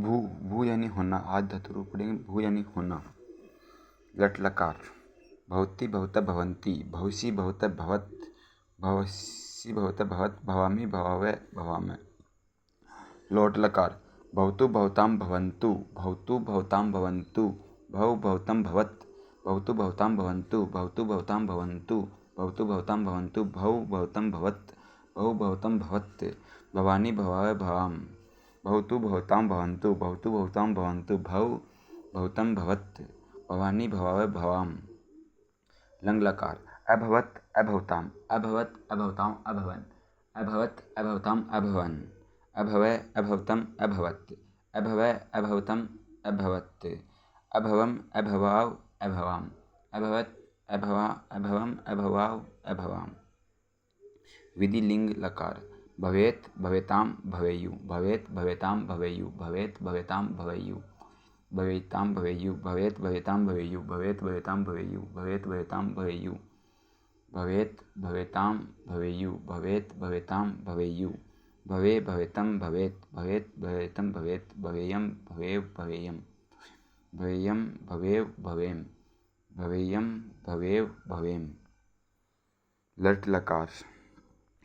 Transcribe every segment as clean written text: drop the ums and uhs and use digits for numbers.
भू, भू यानी होना, आज धातु रूप पढ़ेंगे, भू यानी होना। लट लकार, भवति भवत भवन्ति, भवसि भवत भवत, भवसि भवत भवत, भवामि भवावे भवामः। लोट लकार, भवतु भवतां भवन्तु, भवतु भवतां भवन्तु, भव भवतं भवत्, भवतु भवतां भवन्तु, भवतु भवतां भवन्तु, भवतु भवतां भवन्तु, भव भवतं भवत्, भव भवतं भवत्, भवानि भवावे भवाम, भवतु भवतां भवन्तु, भवतु भवतां भवन्तु, भव भवतं भवत्, भवानि भवावे भवाम। लंग लकार, अभवत् अभवताम्, अभवत् अभवताम् अभवन्, अभवत् अभवताम् अभवन्, अभवै अभवतम् अभवत्, अभवै अभवतम् अभवत्, अभवम् अभवाव अभवाम, अभवत् अभवा अभवम् अभवाव अभवाम। विधि लिंग लकार, भवेत् भवेतां भवेयु, भवेत् भवेतां भवेयु, भवेत् भवेतां भवेयु, भवेतां भवेयु, भवेत् भवेतां भवेयु, भवेत् भवेतां भवेयु, भवेत् भवेतां भवेयु, भवेत् भवेतां भवेयु, भवेत् भवेतां भवेयु, भवे भवेतं भवेत्, भवेत् भवेतं भवेत्, भवेयं भवेव भवेयं, भवेयं भवेव भवेम, भवेयं भवेव भवेम। लट लकार,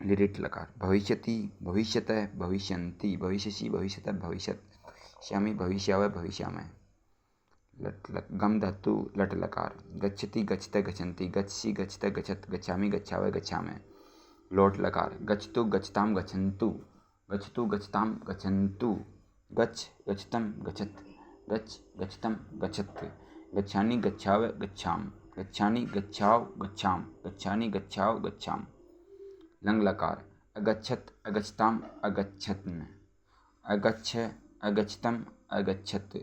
लिरिट लकार, भविष्यति भविष्यतः भविष्यन्ति, भविष्यसि भविष्यतः भविष्यत्, श्यामि भविष्यावः भविष्यामः। गम धातु लट लकार, गच्छति गच्छतः गच्छन्ति, गच्छसि गच्छतः गच्छत्, गच्छामि गच्छावः गच्छामः। लोट लकार, गच्छतु गच्छतां गच्छन्तु, गच्छतु गच्छतां गच्छन्तु, गच्छ गच्छतं गच्छत्, गच्छ गच्छतं गच्छत्, गच्छानि गच्छावः गच्छाम, गच्छानि गच्छाव गच्छाम, गच्छानि गच्छाव गच्छाम। लंग लकार, अगच्छत् अगच्छताम् अगच्छन्, अगच्छ अगच्छतम् अगच्छत्,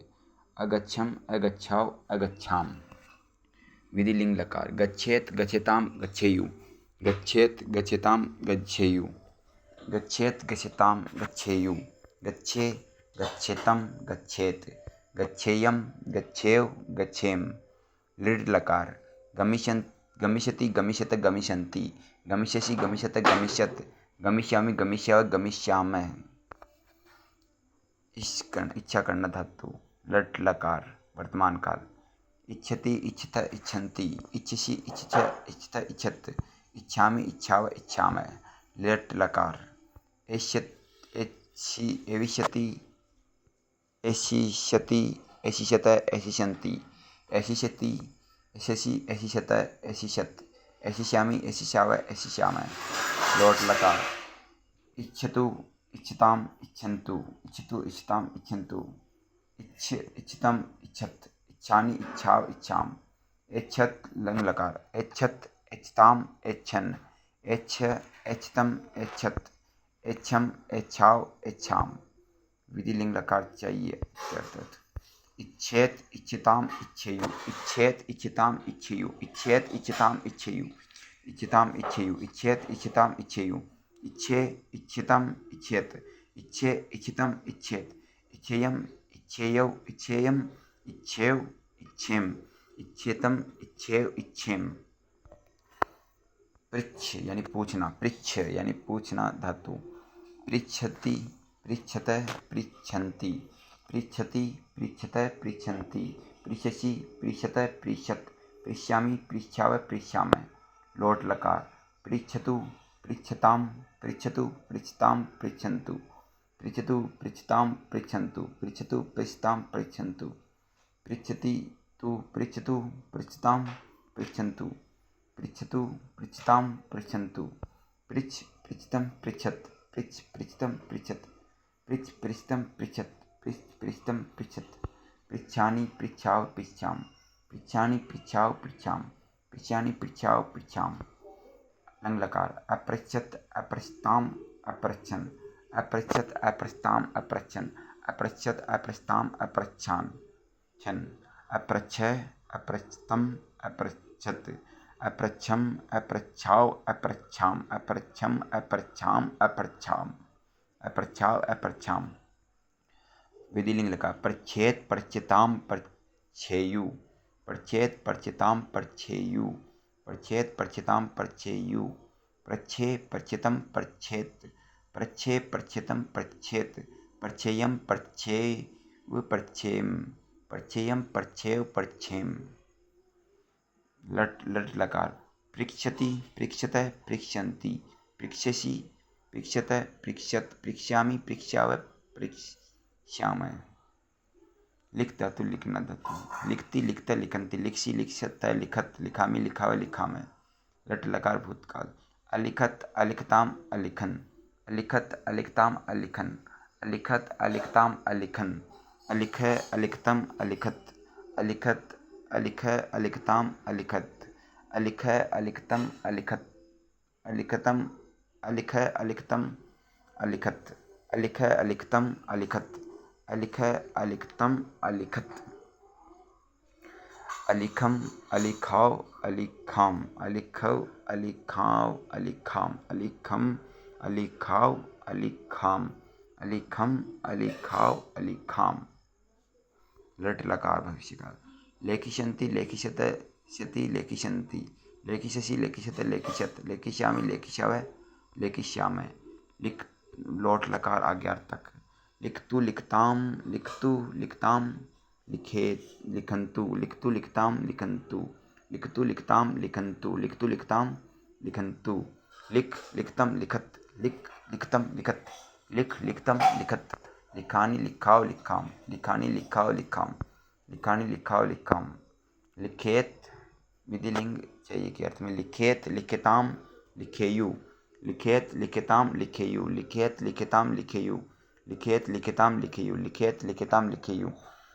अगच्छम् अगच्छाव अगच्छाम। विधि लिंग लकार, गच्छेत् गच्छतां गच्छेयु, गच्छेत् गच्छतां गच्छेयु, गच्छेत् गच्छतां गच्छेयु, गच्छे गच्छेतं गच्छेत्, गच्छेयं गच्छेव गच्छेम। लिट लकार, गमिष्यति गमिष्यत गमिष्यन्ति, गमिष्यसि गमिष्यत गमिष्यत्, गमिष्यामि गमिष्यावः गमिष्यामः। इच्छा करना धातु। लट लकार, वर्तमान काल, इच्छति इच्छत इच्छन्ति, इच्छसि इच्छथ इच्छत इच्छत्, इच्छामि इच्छावः इच्छामः। लट लकार, एविष्यति एशिष्यति, एशिष्यत एशिष्यन्ति, एशिष्यति एशिषि एशिष्यत एशिष्यत्, एशिष्यामि एशिष्यावः एशिष्यामः। लोट लकार, इच्छतु इच्छताम् इच्छन्तु, इच्छतु इच्छताम् इच्छन्तु, इच्छितं इच्छत्, इच्छानि इच्छाव इच्छाम। एच्छत् लंग लकार, एच्छत् एच्छताम् एच्छन्, एच्छ एच्छतम् एच्छत्, एच्छम एच्छाव एच्छाम। विधि लिंग लकार चाहिए। इच्छेत इच्छताम् इच्छेयु, इच्छेत इच्छताम् इच्छेयु, इच्छेत इच्छताम् इच्छेयु, इच्छताम् इच्छेयु, इच्छेत इच्छताम् इच्छेयु, इच्छे इच्छितम् इच्छेत, इच्छे इच्छितम् इच्छेत, इच्छेयम् इच्छेयौ इच्छेयम्, इच्छेव इच्छेम, इच्छेतम इच्छेव इच्छेम। पृच्छ यानी पूछना, पृच्छ यानी पूछना धातु। पृच्छति पृच्छतः पृच्छन्ति, पृच्छति पृच्छतः पृच्छन्ति, पृच्छसि पृच्छतः पृच्छत्, पृच्छामि पृच्छावः पृच्छामः। लोट लकार, पृच्छतु पृच्छतां पृच्छतु पृच्छतां पृच्छन्तु, पृच्छतु पृच्छतां पृच्छन्तु, पृच्छतु पृच्छतां पृच्छन्तु, पृच्छति तु पृच्छतु पृच्छतां पृच्छन्तु, पृच्छतु पृच्छतां पृच्छन्तु, पृच्छ पृच्छतं पृच्छत्, पृच्छ पृच्छतं पृच्छत्, पृच्छ पृच्छतं पृच्छत्, पृच्छ पृच्छतं पृच्छत्, पृच्छानि पृच्छाव पृच्छाम, पृच्छानि पृच्छाव पृच्छाम, पृच्छानि पृच्छाव पृच्छाम। लंग लकार, अपृच्छत् अपृच्छताम् अपृच्छन्, अपृच्छत् अपृच्छताम् अपृच्छन्, अपृच्छत् अपृच्छताम् अपृच्छान् छन्, अपृच्छ अपृच्छतम् अपृच्छत्, अपृच्छम् अपृच्छाव अपृच्छाम, अपृच्छम् अपृच्छाम अपृच्छाम, अपृच्छाव अपृच्छाम। विधि लिंग लकार, पृच्छेत् पृच्छताम् पृच्छेयु, पृच्छेत् पृच्छताम् पृच्छेयु, पृच्छेत् पृच्छताम् पृच्छेयु, पृच्छे पृच्छतं पृच्छेत्, पृच्छे पृच्छतं पृच्छेत्, पृच्छेयं पृच्छेव परछेम परछेयम परछेव परछेम। लट लट लकार पृक्षति पृक्षतः पृक्षन्ति पृक्षसि पृक्षतः पृक्षत पृक्षामि पृक्षाव पृक्षामः। लिख धातु लिखना धातु लिखती लिखता लिखन्ति लिखसी लिखत लिखत लिखामी लिखाव लिखामः। लट लकार भूतकाल अलिखत अलिखताम अलिखन अलिखत अलिखताम अलिखन अलिखत अलिखताम अलिखन अलिख अलिखतम अलिखत अलिखत अलिख अलिखताम अलिखत अलिख अलिखतम अलिखत अलिखतम अलिख अलिखतम अलिखत अलिख अलिखतम अलिखत अलिख अलिखतम अलिखत अलिखम अलिखाव अलिखाम अलिखव अलिखाव अलिखाम अलिखम अलिखाव अलिखाम अलिखम अलिखाव अलिखाम। लट लकार भविष्यकाल लेखिषन्ति लेखिषत शति लेखिषन्ति लेखिषसि लेखिषत लेखिषत लेखिष्यामि लेखिष्यावः लेखिष्यामः। लिख लोट लकार आज्ञार्थक लिखतु लिखताम लिखतु लिखताम लिखेत लिखन्तु लिखतु लिखताम लिखन्तु लिखतु लिखताम लिखन्तु लिखतु लिखताम लिखन्तु लिख लिखतम लिखत लिख लिखतम लिखत लिख लिखतम लिखत लिखानि लिखाव लिखाम लिखानि लिखाव लिखाम लिखानि लिखाव लिखाम। लिखेत विधिलिंग चाहिए के अर्थ में लिखेत लिखेताम लिखेयु लिखेत लिखेताम लिखेयु लिखेत लिखेताम लिखेयु लिखेत लिखेताम लिखेयु लिखेत लिखेताम लिखेयु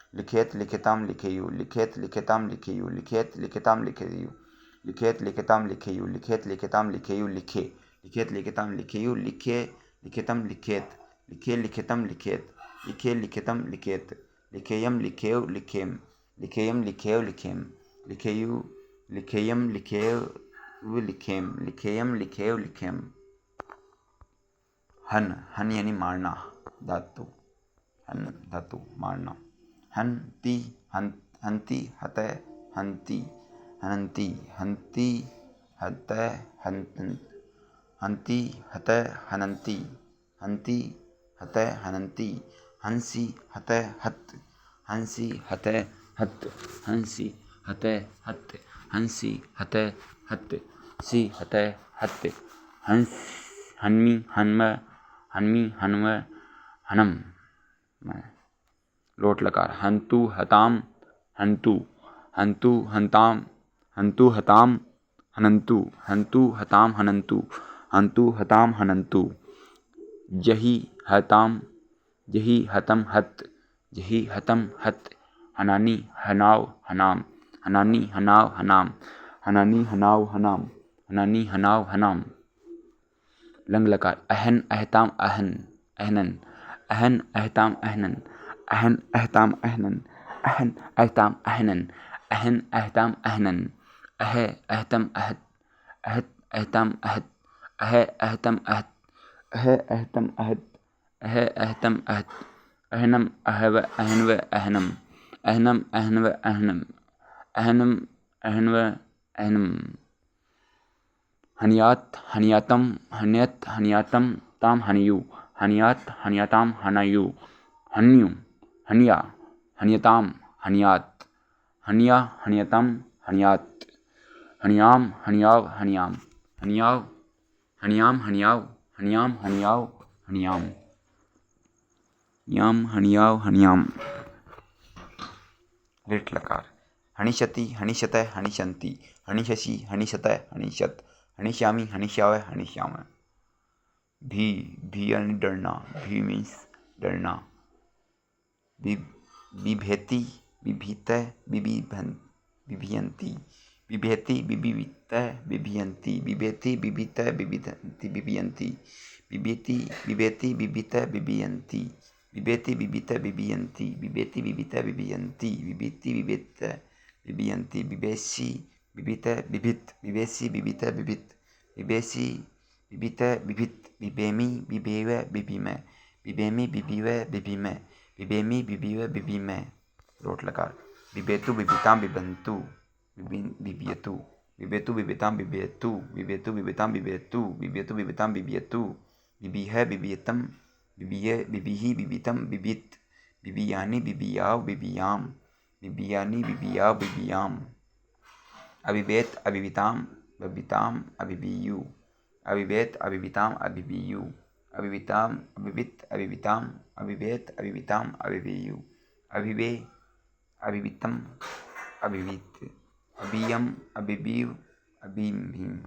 लिखेत लिखेताम लिखेयु लिखेत लिखेताम लिखेयु लिखेत लिखेताम लिखेयु लिखेत लिखेताम लिखेयु लिखेत लिखेताम लिखेयु लिखे लिखेत लिखेताम लिखेयु लिखे लिखेतम लिखेत लिखे लिखेतम लिखेत लिखे लिखेतम लिखेत लिखेयम लिखेव लिखेम लिखेयम लिखेव लिखेम लिखेयु लिखेयम लिखेव लिखेम लिखेयम लिखेव लिखेम। हन हन यानी मारना धातु हन धातु मारना हन्ति हन्ति हतः हन्ति हनन्ति हन्ति हतः हन्तन् हन्ति हतः हनन्ति हन्ति हतः हनन्ति हंसि हतः हत हंसि हतः हत हंसि हतः हत हंसि हतः हत सि हतः हत हंस हन्मि हन्म हन्मि हन्म हनम। लोट लकार हन्तु हताम हन्तु हन्तु हन्ताम हन्तु हताम हनन्तु हन्तु हताम हनन्तु हन्तु हताम हनन्तु। जहि हताम जहि हतम हत जहि हतम हत हनानि हनाव हनाम हनानि हनाव हनाम हनानि हनाव हनाम हनानि हनाव हनाम। लंग लकार अहन अहताम अहन अहनन अहन अहताम अहनन अहन अहताम अहनन अहन अहताम अहनन अहन अहताम अहनन अह अहतम अहत अहत अहताम अहत अह अहतम अहत अह अहतम अहत अह अहतम अहत अहनम अहव अहनव अहनम अहनम अहनव अहनम अहनम अहनव अहनम। हनियात हनियातम हनियत हनियातम ताम हनियु हनियात हनियाताम हनयु हन्यु हनिया हनियताम हनियात हनिया हनियतम हनियात हनियाम हनियाव हनियाम हनियाव हनियाम हनियाव हनियाम हनियाव हनियाम याम हनियाव हनियाम। लिट लकार हनिशति हनिशतः हनिशन्ति हनिशसि हनिशतः हनिशत हनिश्यामि हनिश्यावः हनिश्यामः। भी भी यानी डरना भी मीन्स डरना बिभेति बिभीतः बिभियन्ति बिभेति बिभितः बिभियन्ति बिभेति बिभितः बिभियन्ति बिभेति बिभेति बिभितः बिभियन्ति बिभेति बिभितः बिभियन्ति बिभेति बिभितः बिभियन्ति बिभेति बिभितः बिभियन्ति बिभेषि बिभितः बिभित बिभेषि बिभितः बिभित बिभेषि बिभितः बिभित बिभेमि बिभेव बिभिम बिभेमि बिभिव बिभिम बिभेमि बिभिव बिभिम। लोट लकार बिभेतु बिभिताम बिभन्तु बिभियतु बिभेतु बिभिताम बिभेतु बिभेतु बिभिताम बिभेतु बिभेतु बिभिताम बिभेतु बिभिह बिभियतम बिभिय बिभिहि बिभितम बिभित बिबियानि बिबियाव बिबियाम बिबियानि बिबियाव बिबियाम अबिबेत अबिबिताम बबिताम अबिबियु अबिबेत अबिबिताम अबिबियु अबिबिताम अबिबित अबिबिताम अबिबेत अबिबिताम अबिबियु अबिबे अबिबितम अबिबित अबियम अबिबिव अबिभीम।